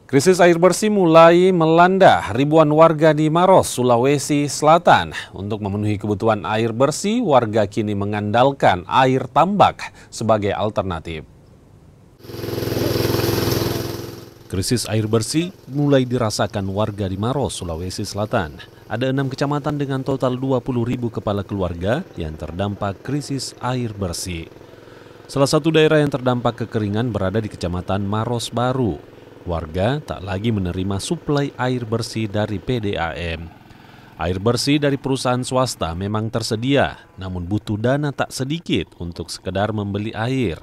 Krisis air bersih mulai melanda ribuan warga di Maros, Sulawesi Selatan. Untuk memenuhi kebutuhan air bersih, warga kini mengandalkan air tambak sebagai alternatif. Krisis air bersih mulai dirasakan warga di Maros, Sulawesi Selatan. Ada 6 kecamatan dengan total 20.000 kepala keluarga yang terdampak krisis air bersih. Salah satu daerah yang terdampak kekeringan berada di Kecamatan Maros Baru. Warga tak lagi menerima suplai air bersih dari PDAM. Air bersih dari perusahaan swasta memang tersedia, namun butuh dana tak sedikit untuk sekedar membeli air.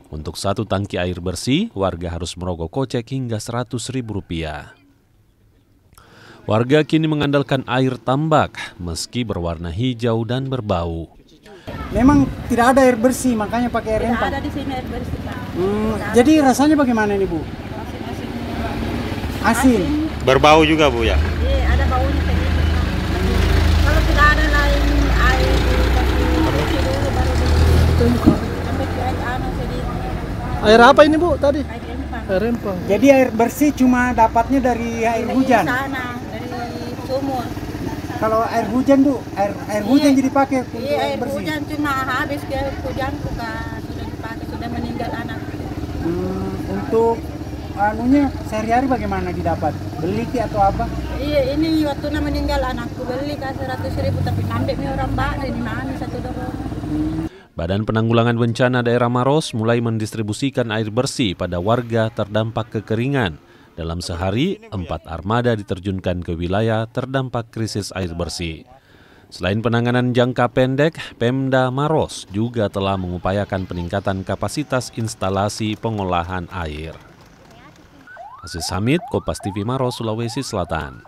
Untuk satu tangki air bersih, warga harus merogoh kocek hingga Rp100.000. Warga kini mengandalkan air tambak, meski berwarna hijau dan berbau. Memang tidak ada air bersih, makanya pakai air rempah. Ada di sini air bersih, Pak. Jadi rasanya bagaimana nih, Bu? Asin. Berbau juga, Bu, ya? Iya, ada baunya kayak gitu. Kalau tidak ada lain air bersih dulu baru sampai ke air sedikit. Air apa ini, Bu, tadi? Air rempah. Air rempah. Jadi air bersih cuma dapatnya dari air hujan. Dari sana, dari sumur. Kalau air hujan, Bu, air hujan jadi pakai untuk Iya, air bersih. hujan cuma habis ke air hujan sudah dipakai, sudah meninggal anak. Untuk anunya sehari-hari bagaimana didapat? Beli atau apa? Iya, ini waktu meninggal anakku beli kasih 100.000 tapi nambahnya orang bak dari mana satu dorong. Badan Penanggulangan Bencana Daerah Maros mulai mendistribusikan air bersih pada warga terdampak kekeringan. Dalam sehari, 4 armada diterjunkan ke wilayah terdampak krisis air bersih. Selain penanganan jangka pendek, Pemda Maros juga telah mengupayakan peningkatan kapasitas instalasi pengolahan air. Aziz Hamid, Kompas TV Maros, Sulawesi Selatan.